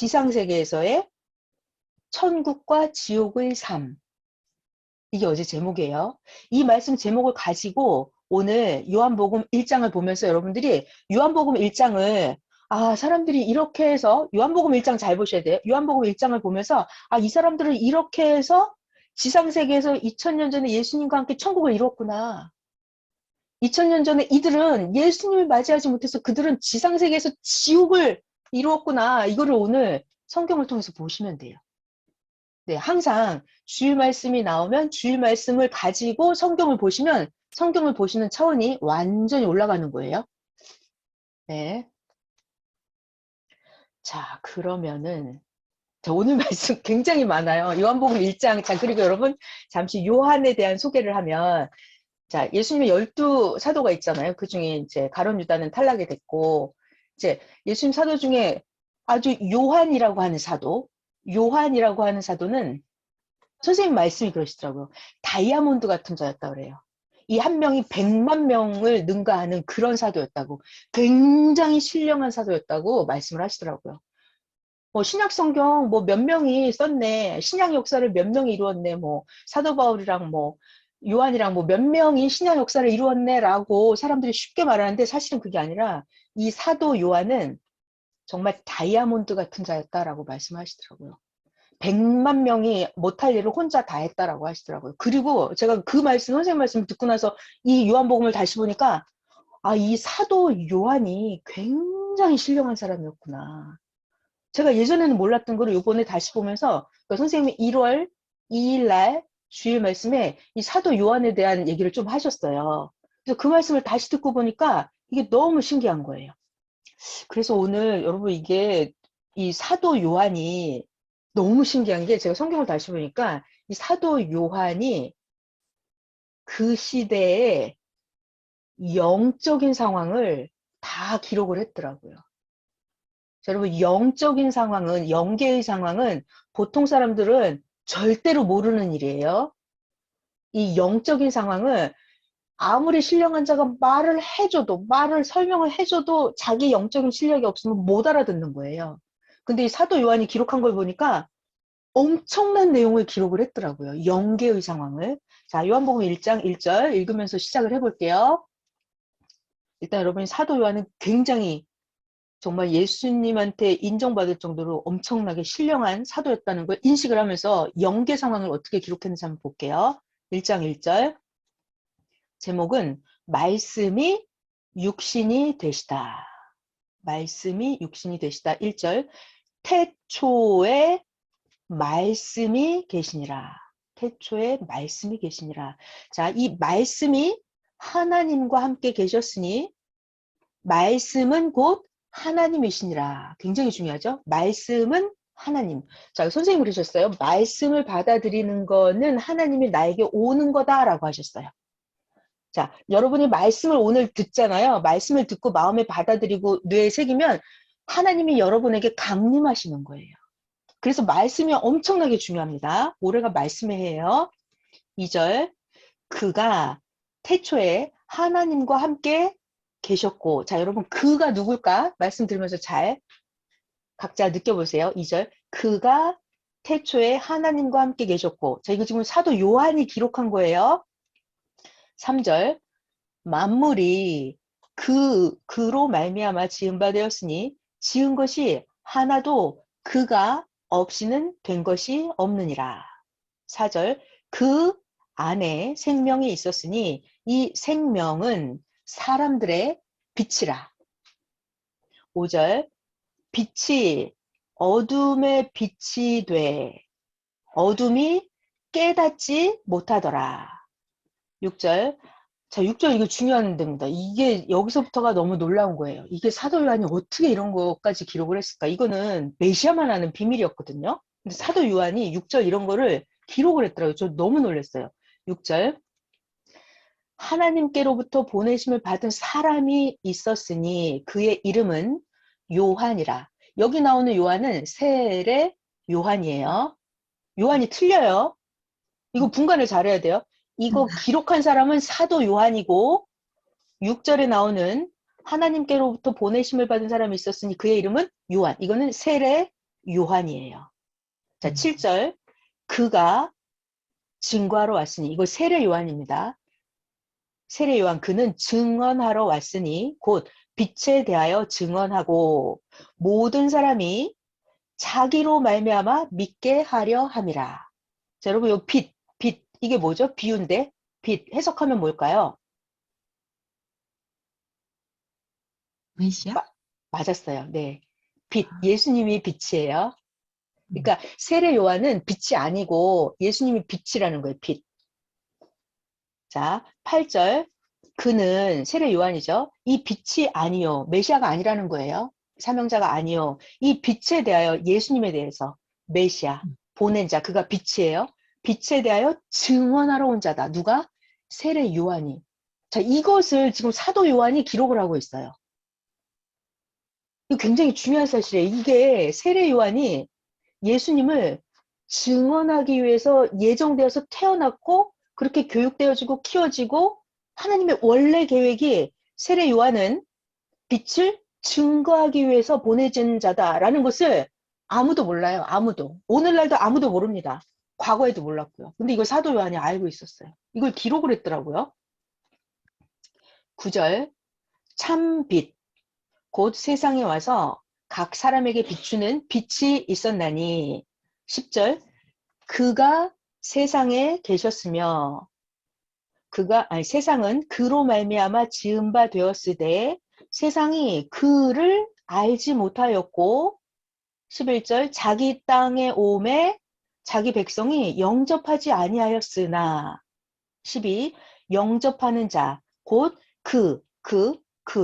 지상세계에서의 천국과 지옥의 삶. 이게 어제 제목이에요. 이 말씀 제목을 가지고 오늘 요한복음 1장을 보면서 여러분들이 요한복음 1장을 사람들이 이렇게 해서 요한복음 1장 잘 보셔야 돼요. 요한복음 1장을 보면서 이 사람들은 이렇게 해서 지상세계에서 2000년 전에 예수님과 함께 천국을 이뤘구나. 2000년 전에 이들은 예수님을 맞이하지 못해서 그들은 지상세계에서 지옥을 이루었구나. 이거를 오늘 성경을 통해서 보시면 돼요. 네, 항상 주일 말씀이 나오면 주일 말씀을 가지고 성경을 보시면 성경을 보시는 차원이 완전히 올라가는 거예요. 네. 자, 그러면은 오늘 말씀 굉장히 많아요. 요한복음 1장. 자, 그리고 여러분 잠시 요한에 대한 소개를 하면 자, 예수님의 12사도가 있잖아요. 그 중에 이제 가룟 유다는 탈락이 됐고 이제 예수님 사도 중에 아주 요한이라고 하는 사도는 선생님 말씀이 그러시더라고요. 다이아몬드 같은 자였다 그래요. 이 한 명이 100만 명을 능가하는 그런 사도였다고. 굉장히 신령한 사도였다고 말씀을 하시더라고요. 신약 성경 몇 명이 썼네. 신약 역사를 몇 명이 이루었네. 사도 바울이랑 요한이랑 몇 명이 신약 역사를 이루었네라고 사람들이 쉽게 말하는데 사실은 그게 아니라 이 사도 요한은 정말 다이아몬드 같은 자였다라고 말씀하시더라고요. 100만 명이 못할 일을 혼자 다 했다라고 하시더라고요. 그리고 제가 그 말씀, 선생님 말씀을 듣고 나서 이 요한복음을 다시 보니까 이 사도 요한이 굉장히 신령한 사람이었구나. 제가 예전에는 몰랐던 거를 이번에 다시 보면서 선생님이 1월 2일 날 주일 말씀에 이 사도 요한에 대한 얘기를 좀 하셨어요. 그래서 그 말씀을 다시 듣고 보니까 이게 너무 신기한 거예요. 그래서 오늘 여러분 이게 이 사도 요한이 너무 신기한 게 제가 성경을 다시 보니까 이 사도 요한이 그 시대의 영적인 상황을 다 기록을 했더라고요. 자, 여러분 영적인 상황은 영계의 상황은 보통 사람들은 절대로 모르는 일이에요. 이 영적인 상황을 아무리 신령한 자가 말을 설명을 해줘도 자기 영적인 실력이 없으면 못 알아듣는 거예요. 근데 이 사도 요한이 기록한 걸 보니까 엄청난 내용을 기록을 했더라고요. 영계의 상황을. 자, 요한복음 1장 1절 읽으면서 시작을 해볼게요. 일단 여러분이 사도 요한은 굉장히 정말 예수님한테 인정받을 정도로 엄청나게 신령한 사도였다는 걸 인식을 하면서 영계 상황을 어떻게 기록했는지 한번 볼게요. 1장 1절 제목은 말씀이 육신이 되시다. 말씀이 육신이 되시다. 1절 태초에 말씀이 계시니라. 태초에 말씀이 계시니라. 자, 이 말씀이 하나님과 함께 계셨으니 말씀은 곧 하나님이시니라. 굉장히 중요하죠? 말씀은 하나님. 자, 선생님이 그러셨어요. 말씀을 받아들이는 거는 하나님이 나에게 오는 거다라고 하셨어요. 자, 여러분이 말씀을 오늘 듣잖아요. 말씀을 듣고 마음에 받아들이고 뇌에 새기면 하나님이 여러분에게 강림하시는 거예요. 그래서 말씀이 엄청나게 중요합니다. 올해가 말씀의 해예요. 2절 그가 태초에 하나님과 함께 계셨고 자 여러분 그가 누굴까? 말씀 들으면서 잘 각자 느껴보세요. 2절 그가 태초에 하나님과 함께 계셨고 자 이거 지금 사도 요한이 기록한 거예요. 3절 만물이 그로 말미암아 지은 바 되었으니 지은 것이 하나도 그가 없이는 된 것이 없느니라. 4절 그 안에 생명이 있었으니 이 생명은 사람들의 빛이라. 5절 빛이 어둠의 빛이 돼 어둠이 깨닫지 못하더라. 6절 자, 6절 이거 중요한 데입니다. 이게 여기서부터가 너무 놀라운 거예요. 이게 사도 요한이 어떻게 이런 것까지 기록을 했을까? 이거는 메시아만 아는 비밀이었거든요. 근데 사도 요한이 6절 이런 거를 기록을 했더라고요. 저 너무 놀랐어요. 6절 하나님께로부터 보내심을 받은 사람이 있었으니 그의 이름은 요한이라. 여기 나오는 요한은 세례 요한이에요. 요한이 틀려요. 이거 분간을 잘해야 돼요. 이거 기록한 사람은 사도 요한이고 6절에 나오는 하나님께로부터 보내심을 받은 사람이 있었으니 그의 이름은 요한. 이거는 세례 요한이에요. 자, 7절. 그가 증거하러 왔으니, 이거 세례 요한입니다. 세례 요한, 그는 증언하러 왔으니 곧 빛에 대하여 증언하고 모든 사람이 자기로 말미암아 믿게 하려 함이라. 자, 여러분, 요 빛, 이게 뭐죠? 비유인데, 빛, 해석하면 뭘까요? 메시아? 맞았어요. 네. 빛, 예수님이 빛이에요. 음. 그러니까 세례 요한은 빛이 아니고 예수님이 빛이라는 거예요. 빛. 자, 8절. 그는 세례 요한이죠. 이 빛이 아니요. 메시아가 아니라는 거예요. 사명자가 아니요. 이 빛에 대하여 예수님에 대해서 메시아, 보낸 자, 그가 빛이에요. 빛에 대하여 증언하러 온 자다. 누가? 세례 요한이. 자, 이것을 지금 사도 요한이 기록을 하고 있어요. 이거 굉장히 중요한 사실이에요. 이게 세례 요한이 예수님을 증언하기 위해서 예정되어서 태어났고 그렇게 교육되어지고 키워지고 하나님의 원래 계획이 세례 요한은 빛을 증거하기 위해서 보내진 자다라는 것을 아무도 몰라요. 아무도. 오늘날도 아무도 모릅니다. 과거에도 몰랐고요. 근데 이걸 사도 요한이 알고 있었어요. 이걸 기록을 했더라고요. 9절. 참 빛, 곧 세상에 와서 각 사람에게 비추는 빛이 있었나니 10절. 그가 세상에 계셨으며 세상은 그로 말미암아 지은 바 되었으되 세상이 그를 알지 못하였고 11절. 자기 땅에 오매 자기 백성이 영접하지 아니하였으나 12. 영접하는 자 곧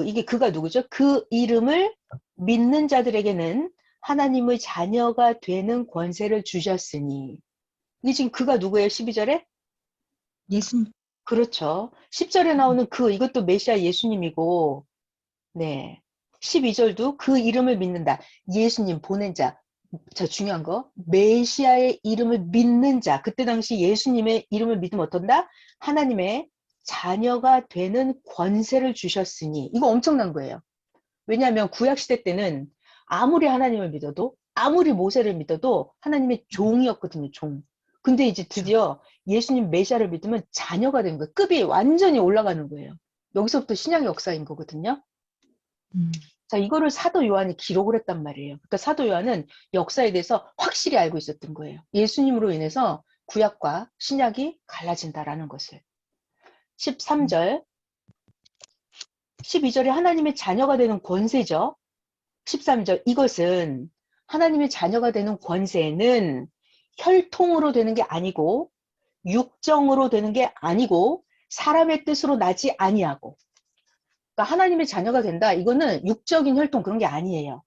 이게 그가 누구죠? 그 이름을 믿는 자들에게는 하나님의 자녀가 되는 권세를 주셨으니 이게 지금 그가 누구예요? 12절에? 예수님. 그렇죠. 10절에 나오는 이것도 메시아 예수님이고, 네. 12절도 그 이름을 믿는다. 예수님 보낸 자. 자, 중요한 거. 메시아의 이름을 믿는 자. 그때 당시 예수님의 이름을 믿으면 어떤다? 하나님의 자녀가 되는 권세를 주셨으니. 이거 엄청난 거예요. 왜냐하면 구약시대 때는 아무리 하나님을 믿어도, 아무리 모세를 믿어도 하나님의 종이었거든요, 종. 근데 이제 드디어 예수님 메시아를 믿으면 자녀가 된 거예요. 급이 완전히 올라가는 거예요. 여기서부터 신약의 역사인 거거든요. 자, 이거를 사도 요한이 기록을 했단 말이에요. 그러니까 사도 요한은 역사에 대해서 확실히 알고 있었던 거예요. 예수님으로 인해서 구약과 신약이 갈라진다라는 것을. 13절, 12절에 하나님의 자녀가 되는 권세죠. 13절, 이것은 하나님의 자녀가 되는 권세는 혈통으로 되는 게 아니고 육정으로 되는 게 아니고 사람의 뜻으로 나지 아니하고, 그러니까 하나님의 자녀가 된다. 이거는 육적인 혈통 그런 게 아니에요.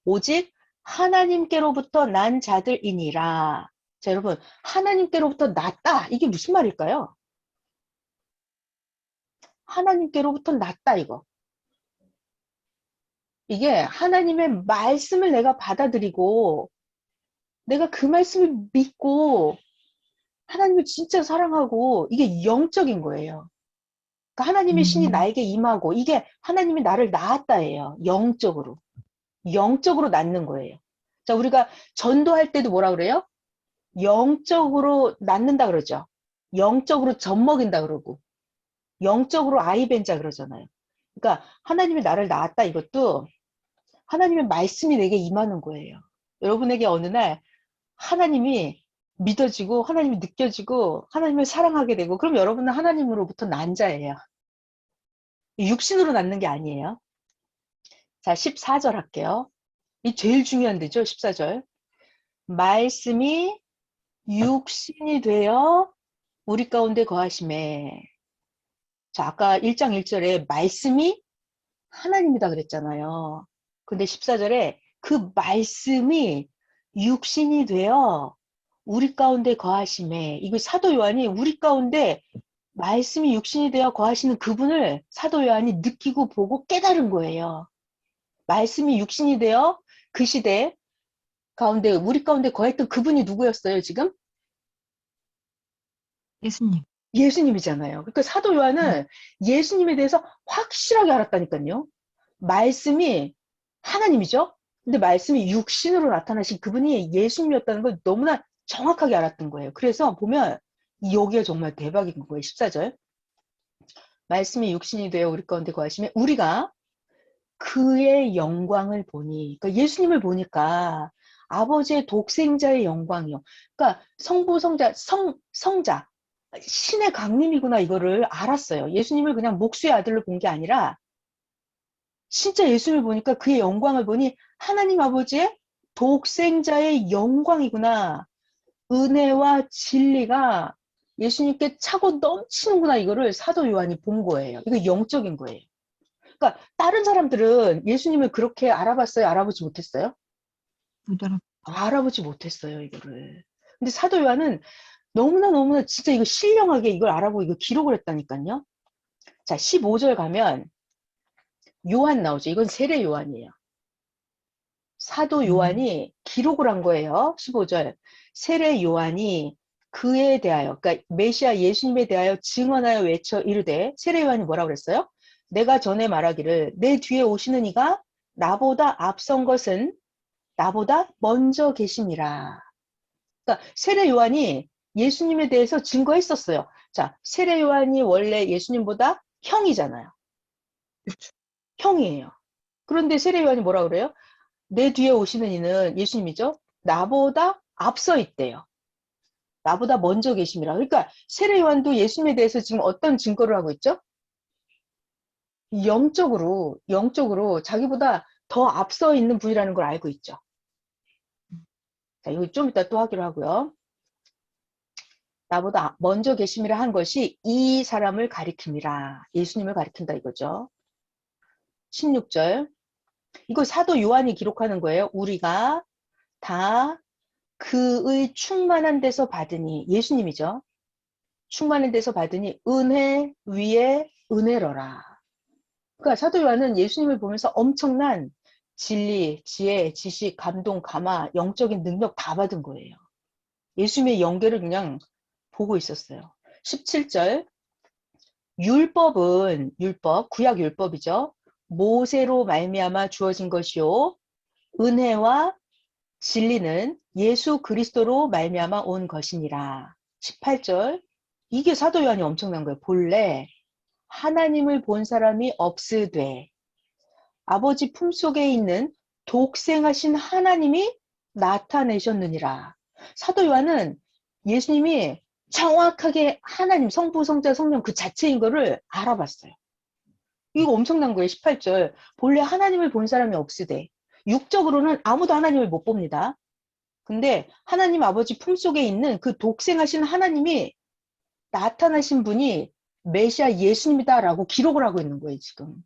오직 하나님께로부터 난 자들이니라. 자, 여러분, 하나님께로부터 났다. 이게 무슨 말일까요? 하나님께로부터 났다, 이거. 이게 하나님의 말씀을 내가 받아들이고 내가 그 말씀을 믿고 하나님을 진짜 사랑하고 이게 영적인 거예요. 그러니까 하나님의 신이 나에게 임하고 이게 하나님이 나를 낳았다예요. 영적으로. 영적으로 낳는 거예요. 자, 우리가 전도할 때도 뭐라 그래요? 영적으로 낳는다 그러죠. 영적으로 젖먹인다 그러고 영적으로 아이 벤자 그러잖아요. 그러니까 하나님이 나를 낳았다 이것도 하나님의 말씀이 내게 임하는 거예요. 여러분에게 어느 날 하나님이 믿어지고 하나님이 느껴지고 하나님을 사랑하게 되고 그럼 여러분은 하나님으로부터 난 자예요. 육신으로 낳는 게 아니에요. 자, 14절 할게요. 이 제일 중요한 데죠. 14절. 말씀이 육신이 되어 우리 가운데 거하심에. 자, 아까 1장 1절에 말씀이 하나님이다 그랬잖아요. 근데 14절에 그 말씀이 육신이 되어 우리 가운데 거하심에. 이거 사도 요한이 우리 가운데 말씀이 육신이 되어 거하시는 그분을 사도 요한이 느끼고 보고 깨달은 거예요. 말씀이 육신이 되어 그 시대 가운데 우리 가운데 거했던 그분이 누구였어요, 지금? 예수님. 예수님이잖아요. 그러니까 사도 요한은 예수님에 대해서 확실하게 알았다니까요. 말씀이 하나님이죠. 근데 말씀이 육신으로 나타나신 그분이 예수님이었다는 걸 너무나 정확하게 알았던 거예요. 그래서 보면 여기가 정말 대박인 거예요. 14절. 말씀이 육신이 되어 우리 가운데 거하시면 우리가 그의 영광을 보니, 그러니까 예수님을 보니까 아버지의 독생자의 영광이요. 그러니까 성부, 성자, 성자, 신의 강림이구나 이거를 알았어요. 예수님을 그냥 목수의 아들로 본 게 아니라 진짜 예수님을 보니까 그의 영광을 보니 하나님 아버지의 독생자의 영광이구나. 은혜와 진리가 예수님께 차고 넘치는구나 이거를 사도 요한이 본 거예요. 이거 영적인 거예요. 그러니까 다른 사람들은 예수님을 그렇게 알아봤어요? 알아보지 못했어요? 못 알아. 알아보지 못했어요, 이거를. 근데 사도 요한은 너무나 진짜 이거 신령하게 이걸 알아보고 이거 기록을 했다니까요. 자, 15절 가면 요한 나오죠. 이건 세례 요한이에요. 사도 요한이 기록을 한 거예요. 15절. 세례 요한이 그에 대하여, 그러니까 메시아 예수님에 대하여 증언하여 외쳐 이르되, 세례 요한이 뭐라고 그랬어요? 내가 전에 말하기를 내 뒤에 오시는 이가 나보다 앞선 것은 나보다 먼저 계심이라. 그러니까 세례 요한이 예수님에 대해서 증거했었어요. 자, 세례 요한이 원래 예수님보다 형이잖아요. 그렇죠. 형이에요. 그런데 세례 요한이 뭐라 그래요? 내 뒤에 오시는 이는 예수님이죠. 나보다 앞서 있대요. 나보다 먼저 계심이라. 그러니까 세례 요한도 예수님에 대해서 지금 어떤 증거를 하고 있죠? 영적으로 자기보다 더 앞서 있는 분이라는 걸 알고 있죠. 자, 이거 좀 이따 또 하기로 하고요. 나보다 먼저 계심이라 한 것이 이 사람을 가리킴이라. 예수님을 가리킨다 이거죠. 16절. 이거 사도 요한이 기록하는 거예요. 우리가 다 그의 충만한 데서 받으니, 예수님이죠. 충만한 데서 받으니 은혜 위에 은혜로라. 그러니까 사도 요한은 예수님을 보면서 엄청난 진리, 지혜, 지식, 감동, 감화, 영적인 능력 다 받은 거예요. 예수님의 연계를 그냥 보고 있었어요. 17절. 율법, 구약 율법이죠. 모세로 말미암아 주어진 것이요. 은혜와 진리는 예수 그리스도로 말미암아 온 것이니라. 18절. 이게 사도 요한이 엄청난 거예요. 본래 하나님을 본 사람이 없으되 아버지 품속에 있는 독생하신 하나님이 나타내셨느니라. 사도 요한은 예수님이 정확하게 하나님, 성부, 성자, 성령 그 자체인 거를 알아봤어요. 이거 엄청난 거예요. 18절. 본래 하나님을 본 사람이 없으되 육적으로는 아무도 하나님을 못 봅니다. 근데 하나님 아버지 품속에 있는 그 독생하신 하나님이 나타나신 분이 메시아 예수님이다라고 기록을 하고 있는 거예요, 지금.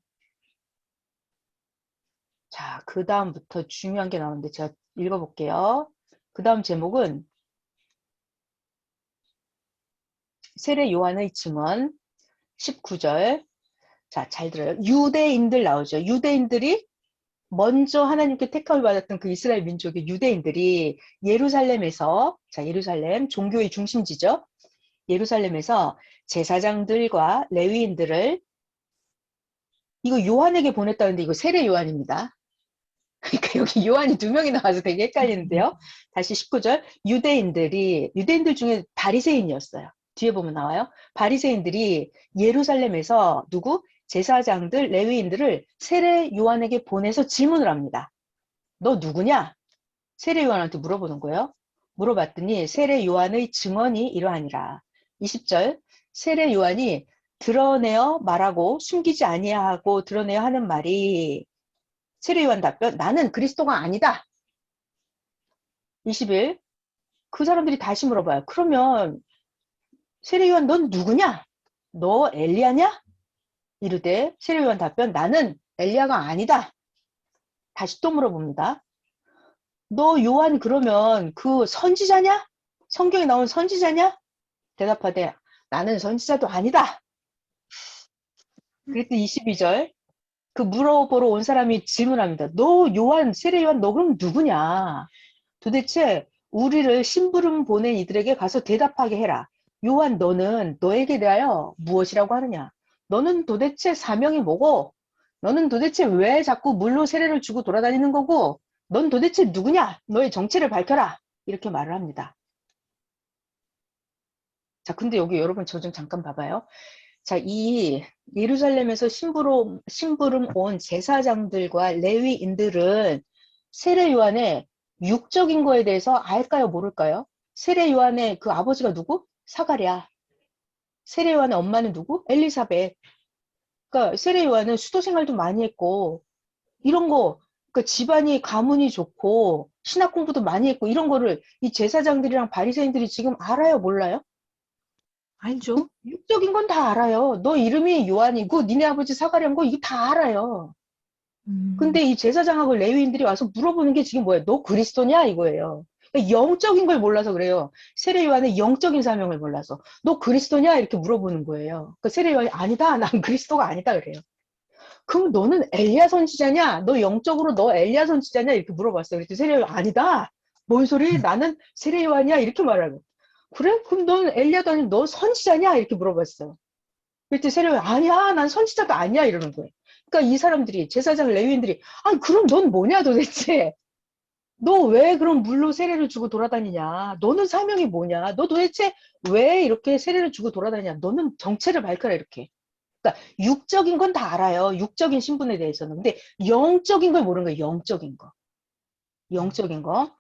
자, 그 다음부터 중요한 게 나오는데 제가 읽어볼게요. 그 다음 제목은 세례 요한의 증언 19절. 자, 잘 들어요. 유대인들 나오죠. 유대인들이 먼저 하나님께 택함을 받았던 그 이스라엘 민족의 유대인들이 예루살렘에서, 자, 예루살렘 종교의 중심지죠. 예루살렘에서 제사장들과 레위인들을 이거 요한에게 보냈다는데 이거 세례 요한입니다. 그러니까 여기 요한이 두 명이 나와서 되게 헷갈리는데요. 다시 19절. 유대인들 중에 바리새인이었어요. 뒤에 보면 나와요. 바리새인들이 예루살렘에서 누구? 제사장들, 레위인들을 세례 요한에게 보내서 질문을 합니다. 너 누구냐? 세례 요한한테 물어보는 거예요. 물어봤더니 세례 요한의 증언이 이러하니라. 20절. 세례 요한이 드러내어 말하고 숨기지 아니하고 드러내어 하는 말이 세례 요한 답변, 나는 그리스도가 아니다. 21. 그 사람들이 다시 물어봐요. 그러면 세례 요한 넌 누구냐? 너 엘리야냐? 이르되 세례 요한 답변, 나는 엘리야가 아니다. 다시 또 물어봅니다. 너 요한 그러면 그 선지자냐? 성경에 나온 선지자냐? 대답하되 나는 선지자도 아니다. 그랬더니 22절. 그 물어보러 온 사람이 질문합니다. 너 요한, 세례 요한 너 그럼 누구냐? 도대체 우리를 심부름 보낸 이들에게 가서 대답하게 해라. 요한 너는 너에게 대하여 무엇이라고 하느냐? 너는 도대체 사명이 뭐고? 너는 도대체 왜 자꾸 물로 세례를 주고 돌아다니는 거고? 넌 도대체 누구냐? 너의 정체를 밝혀라. 이렇게 말을 합니다. 자, 근데 여기 여러분 저 좀 잠깐 봐봐요. 자, 이 예루살렘에서 심부름 온 제사장들과 레위인들은 세례 요한의 육적인 거에 대해서 알까요, 모를까요? 세례 요한의 그 아버지가 누구? 사가랴. 세례 요한의 엄마는 누구? 엘리사벳. 그러니까 세례 요한은 수도 생활도 많이 했고 이런 거, 그러니까 집안이 가문이 좋고 신학 공부도 많이 했고 이런 거를 이 제사장들이랑 바리새인들이 지금 알아요, 몰라요? 알죠? 육적인 건 다 알아요. 너 이름이 요한이고 니네 아버지 사가랴인 거 이거 다 알아요. 근데 이 제사장하고 레위인들이 와서 물어보는 게 지금 뭐예요? 너 그리스도냐? 이거예요. 그러니까 영적인 걸 몰라서 그래요. 세례 요한의 영적인 사명을 몰라서. 너 그리스도냐? 이렇게 물어보는 거예요. 그 세례 요한이 아니다. 난 그리스도가 아니다. 그래요. 그럼 너는 엘리야 선지자냐? 너 영적으로 너 엘리야 선지자냐? 이렇게 물어봤어요. 그랬더니 세례 요한 아니다. 뭔 소리? 나는 세례 요한이야. 이렇게 말하고. 그래? 그럼 넌 엘리야도 아니면 너 선지자냐? 이렇게 물어봤어요. 그랬더니 세례 요한 아니야. 난 선지자도 아니야. 이러는 거예요. 그러니까 이 사람들이 제사장 레위인들이 아니 그럼 넌 뭐냐 도대체? 너 왜 그럼 물로 세례를 주고 돌아다니냐? 너는 사명이 뭐냐? 너 도대체 왜 이렇게 세례를 주고 돌아다니냐? 너는 정체를 밝혀라 이렇게. 그러니까 육적인 건 다 알아요. 육적인 신분에 대해서는. 근데 영적인 걸 모르는 거예요. 영적인 거. 영적인 거.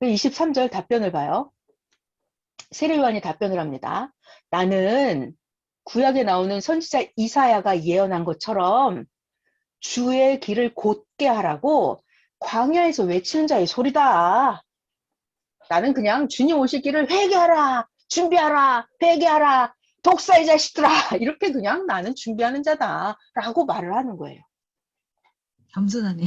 23절 답변을 봐요. 세례 요한이 답변을 합니다. 나는 구약에 나오는 선지자 이사야가 예언한 것처럼 주의 길을 곧게 하라고 광야에서 외치는 자의 소리다. 나는 그냥 주님 오실 길을 회개하라, 준비하라, 회개하라, 독사의 자식들아 이렇게 그냥 나는 준비하는 자다라고 말을 하는 거예요. 겸손하네.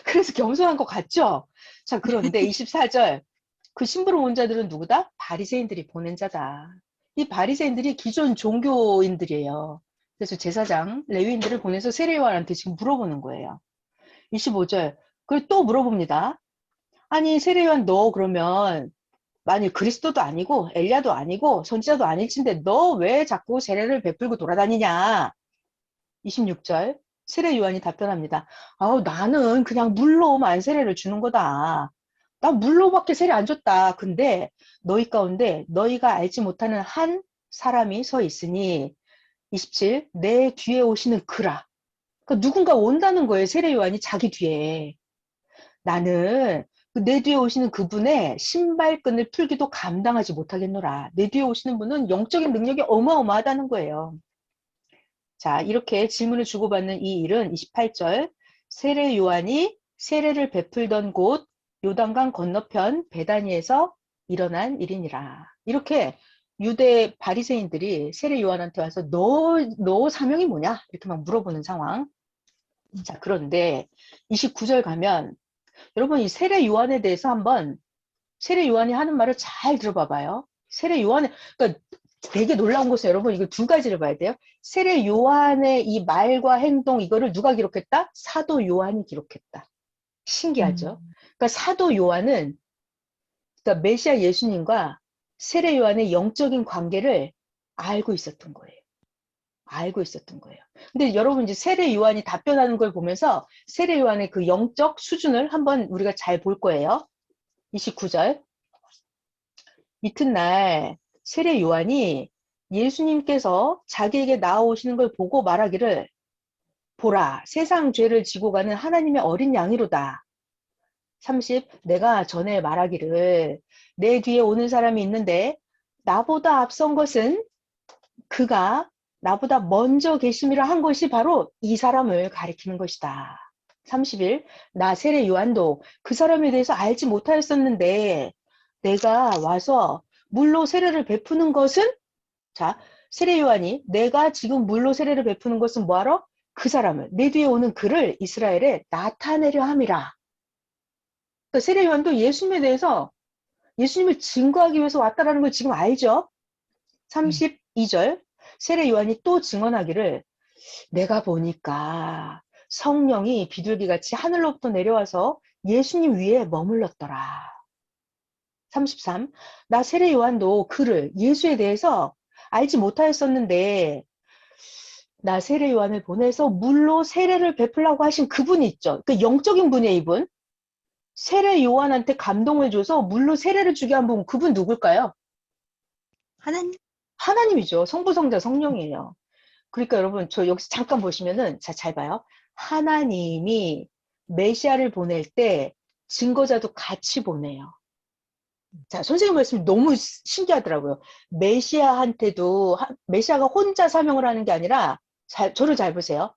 그래서 겸손한 것 같죠? 자, 그런데 24절 그 심부름 온 자들은 누구다? 바리새인들이 보낸 자다. 이 바리새인들이 기존 종교인들이에요. 그래서 제사장, 레위인들을 보내서 세례 요한한테 지금 물어보는 거예요. 25절. 그리고 또 물어봅니다. 아니 세례 요한 너 그러면 만일 그리스도도 아니고 엘리야도 아니고 선지자도 아닐진데 너 왜 자꾸 세례를 베풀고 돌아다니냐? 26절. 세례 요한이 답변합니다. 아우 나는 그냥 물로만 세례를 주는 거다. 나 물로밖에 세례 안 줬다. 근데 너희 가운데 너희가 알지 못하는 한 사람이 서 있으니 27. 내 뒤에 오시는 그라. 그러니까 누군가 온다는 거예요. 세례 요한이 자기 뒤에. 나는 내 뒤에 오시는 그분의 신발끈을 풀기도 감당하지 못하겠노라. 내 뒤에 오시는 분은 영적인 능력이 어마어마하다는 거예요. 자, 이렇게 질문을 주고받는 이 일은 28절 세례 요한이 세례를 베풀던 곳 요단강 건너편 베다니에서 일어난 일이니라. 이렇게 유대 바리새인들이 세례 요한한테 와서 너 사명이 뭐냐? 이렇게 막 물어보는 상황. 자, 그런데 29절 가면 여러분 이 세례 요한에 대해서 한번 세례 요한이 하는 말을 잘 들어봐 봐요. 세례 요한의 그러니까 되게 놀라운 것은 여러분 이거 두 가지를 봐야 돼요. 세례 요한의 이 말과 행동 이거를 누가 기록했다? 사도 요한이 기록했다. 신기하죠? 그러니까 사도 요한은 그러니까 메시아 예수님과 세례 요한의 영적인 관계를 알고 있었던 거예요. 알고 있었던 거예요. 근데 여러분 이제 세례 요한이 답변하는 걸 보면서 세례 요한의 그 영적 수준을 한번 우리가 잘 볼 거예요. 29절. 이튿날 세례 요한이 예수님께서 자기에게 나아오시는 걸 보고 말하기를 보라 세상 죄를 지고 가는 하나님의 어린 양이로다. 30. 내가 전에 말하기를 내 뒤에 오는 사람이 있는데 나보다 앞선 것은 그가 나보다 먼저 계심이라 한 것이 바로 이 사람을 가리키는 것이다. 30일 나 세례 요한도 그 사람에 대해서 알지 못하였었는데 내가 와서 물로 세례를 베푸는 것은 자 세례 요한이 내가 지금 물로 세례를 베푸는 것은 뭐하러? 그 사람을 내 뒤에 오는 그를 이스라엘에 나타내려 함이라. 그러니까 세례 요한도 예수님에 대해서 예수님을 증거하기 위해서 왔다라는 걸 지금 알죠? 32절 세례 요한이 또 증언하기를 내가 보니까 성령이 비둘기같이 하늘로부터 내려와서 예수님 위에 머물렀더라. 33. 나 세례 요한도 그를 예수에 대해서 알지 못하였었는데 나 세례 요한을 보내서 물로 세례를 베풀라고 하신 그분이 있죠. 그 영적인 분이에요, 이분. 세례 요한한테 감동을 줘서 물로 세례를 주게 한 분, 그분 누굴까요? 하나님? 하나님이죠. 성부, 성자, 성령이에요. 그러니까 여러분, 저 여기서 잠깐 보시면은, 자, 잘 봐요. 하나님이 메시아를 보낼 때 증거자도 같이 보내요. 자, 선생님 말씀이 너무 신기하더라고요. 메시아한테도, 메시아가 혼자 사명을 하는 게 아니라, 저를 잘 보세요.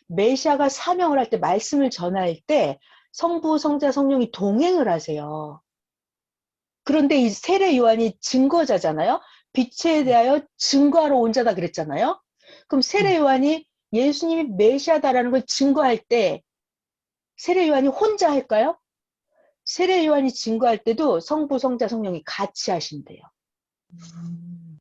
메시아가 사명을 할 때, 말씀을 전할 때, 성부, 성자, 성령이 동행을 하세요. 그런데 이 세례 요한이 증거자잖아요. 빛에 대하여 증거하러 온 자다 그랬잖아요. 그럼 세례 요한이 예수님이 메시아다라는 걸 증거할 때 세례 요한이 혼자 할까요? 세례 요한이 증거할 때도 성부, 성자, 성령이 같이 하신대요.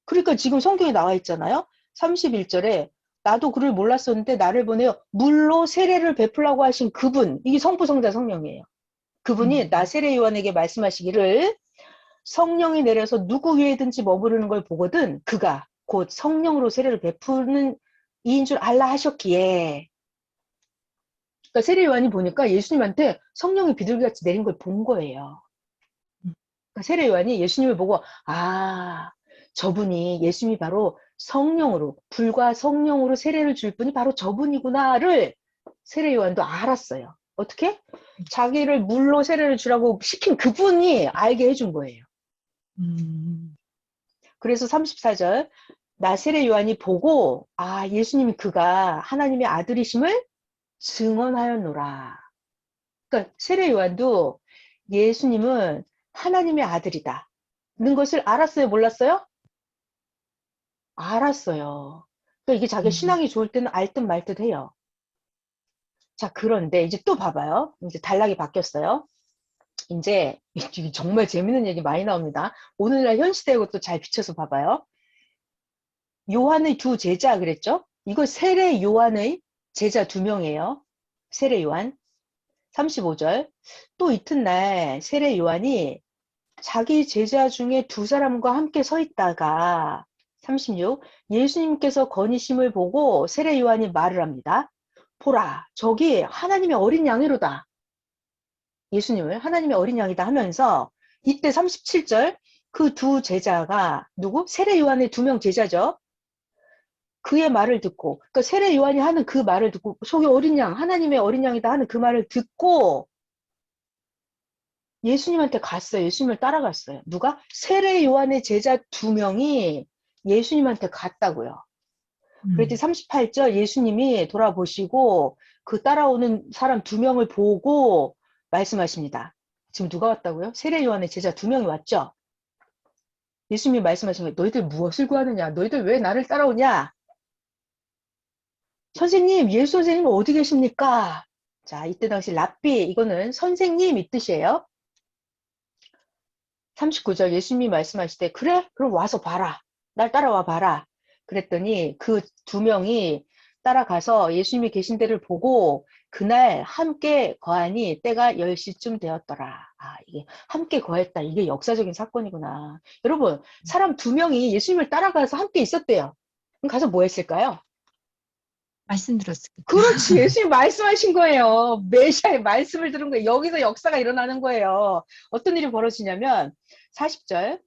그러니까 지금 성경에 나와 있잖아요. 31절에 나도 그를 몰랐었는데 나를 보내어 물로 세례를 베풀라고 하신 그분, 이게 성부, 성자, 성령이에요. 그분이 나 세례 요한에게 말씀하시기를 성령이 내려서 누구 위에든지 머무르는 걸 보거든 그가 곧 성령으로 세례를 베푸는 이인 줄 알라 하셨기에. 그러니까 세례 요한이 보니까 예수님한테 성령이 비둘기같이 내린 걸 본 거예요. 그러니까 세례 요한이 예수님을 보고 아, 저분이 예수님이 바로 성령으로 불과 성령으로 세례를 줄 분이 바로 저분이구나를 세례 요한도 알았어요. 어떻게? 자기를 물로 세례를 주라고 시킨 그분이 알게 해준 거예요. 그래서 34절 나 세례 요한이 보고 아, 예수님이 그가 하나님의 아들이심을 증언하였노라. 그러니까 세례 요한도 예수님은 하나님의 아들이다 는 것을 알았어요, 몰랐어요? 알았어요. 그러니까 이게 자기 신앙이 좋을 때는 알 듯 말 듯 해요. 자, 그런데 이제 또 봐봐요. 이제 단락이 바뀌었어요. 이제 정말 재밌는 얘기 많이 나옵니다. 오늘날 현 시대에 것도 잘 비춰서 봐봐요. 요한의 두 제자 그랬죠? 이거 세례 요한의 제자 두 명이에요. 세례 요한. 35절. 또 이튿날 세례 요한이 자기 제자 중에 두 사람과 함께 서 있다가 36. 예수님께서 거니심을 보고 세례 요한이 말을 합니다. 보라, 저기 하나님의 어린 양이로다. 예수님을 하나님의 어린 양이다 하면서 이때 37절 그 두 제자가 누구? 세례 요한의 두 명 제자죠. 그의 말을 듣고, 그러니까 세례 요한이 하는 그 말을 듣고, 저기 어린 양, 하나님의 어린 양이다 하는 그 말을 듣고 예수님한테 갔어요. 예수님을 따라갔어요. 누가? 세례 요한의 제자 두 명이 예수님한테 갔다고요. 그랬더니 38절 예수님이 돌아보시고 그 따라오는 사람 두 명을 보고 말씀하십니다. 지금 누가 왔다고요? 세례 요한의 제자 두 명이 왔죠? 예수님이 말씀하신 거예요. 너희들 무엇을 구하느냐? 너희들 왜 나를 따라오냐? 선생님, 예수 선생님 어디 계십니까? 자, 이때 당시 랍비, 이거는 선생님 이 뜻이에요. 39절 예수님이 말씀하실 때, 그래? 그럼 와서 봐라. 날 따라와 봐라. 그랬더니 그 두 명이 따라가서 예수님이 계신 데를 보고 그날 함께 거하니 때가 10시쯤 되었더라. 아, 이게 함께 거했다. 이게 역사적인 사건이구나. 여러분, 사람 두 명이 예수님을 따라가서 함께 있었대요. 그럼 가서 뭐 했을까요? 말씀 들었겠죠. 그렇지. 예수님 말씀하신 거예요. 메시아의 말씀을 들은 거예요. 여기서 역사가 일어나는 거예요. 어떤 일이 벌어지냐면 40절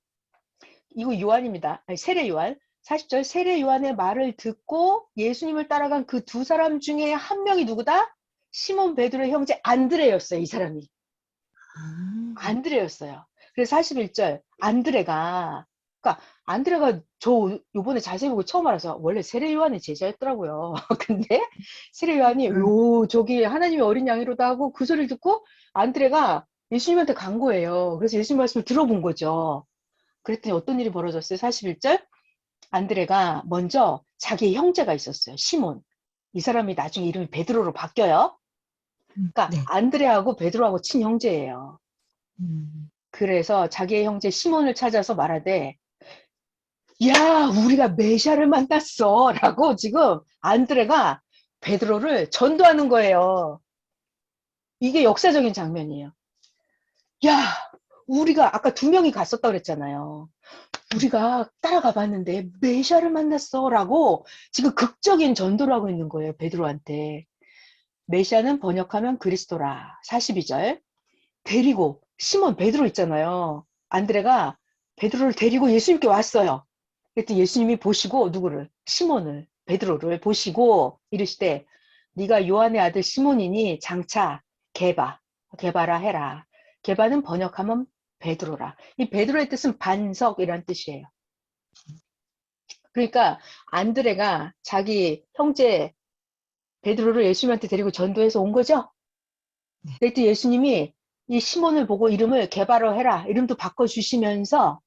이거 요한입니다. 아니, 세례 요한. 40절 세례 요한의 말을 듣고 예수님을 따라간 그 두 사람 중에 한 명이 누구다? 시몬 베드로의 형제 안드레였어요. 이 사람이. 안드레였어요. 그래서 41절 안드레가 그러니까 안드레가 저 요번에 자세히 보고 처음 알아서 원래 세례 요한의 제자였더라고요. 근데 세례 요한이 요 저기 하나님의 어린 양이로다 하고 그 소리를 듣고 안드레가 예수님한테 간 거예요. 그래서 예수님 말씀을 들어본 거죠. 그랬더니 어떤 일이 벌어졌어요? 41절 안드레가 먼저 자기 형제가 있었어요. 시몬. 이 사람이 나중에 이름이 베드로로 바뀌어요. 그러니까 네. 안드레하고 베드로하고 친형제예요. 그래서 자기의 형제 시몬을 찾아서 말하되 야, 우리가 메시아를 만났어 라고 지금 안드레가 베드로를 전도하는 거예요. 이게 역사적인 장면이에요. 야, 우리가 아까 두 명이 갔었다 그랬잖아요. 우리가 따라가 봤는데 메시아를 만났어라고 지금 극적인 전도를 하고 있는 거예요. 베드로한테. 메시아는 번역하면 그리스도라. 42절. 데리고 시몬 베드로 있잖아요. 안드레가 베드로를 데리고 예수님께 왔어요. 그랬더니 예수님이 보시고 누구를? 시몬을, 베드로를 보시고 이르시되 네가 요한의 아들 시몬이니 장차 게바라 해라. 게바는 번역하면 베드로라. 이 베드로의 뜻은 반석이라는 뜻이에요. 그러니까 안드레가 자기 형제 베드로를 예수님한테 데리고 전도해서 온 거죠. 그랬더니 예수님이 이 시몬을 보고 이름을 게바로 해라. 이름도 바꿔주시면서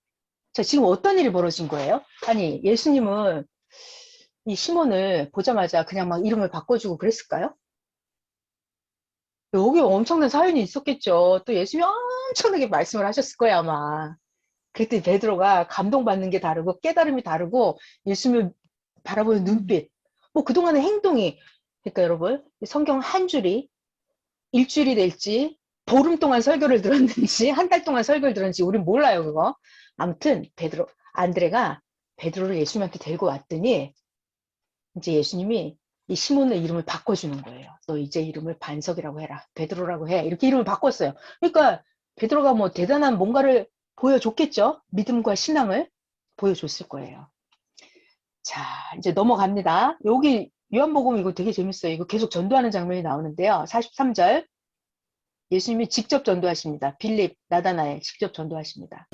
자, 지금 어떤 일이 벌어진 거예요? 아니, 예수님은 이 시몬을 보자마자 그냥 막 이름을 바꿔주고 그랬을까요? 여기 엄청난 사연이 있었겠죠. 또 예수님이 엄청나게 말씀을 하셨을 거야, 아마. 그랬더니 베드로가 감동받는 게 다르고 깨달음이 다르고 예수님을 바라보는 눈빛, 뭐 그동안의 행동이, 그러니까 여러분, 성경 한 줄이 일주일이 될지, 보름 동안 설교를 들었는지, 한 달 동안 설교를 들었는지, 우린 몰라요, 그거. 아무튼, 안드레가 베드로를 예수님한테 데리고 왔더니, 이제 예수님이 이 시몬의 이름을 바꿔주는 거예요. 너 이제 이름을 반석이라고 해라. 베드로라고 해. 이렇게 이름을 바꿨어요. 그러니까, 베드로가 뭐 대단한 뭔가를 보여줬겠죠? 믿음과 신앙을 보여줬을 거예요. 자, 이제 넘어갑니다. 여기 요한복음 이거 되게 재밌어요. 이거 계속 전도하는 장면이 나오는데요. 43절. 예수님이 직접 전도하십니다. 빌립, 나다나엘 직접 전도하십니다.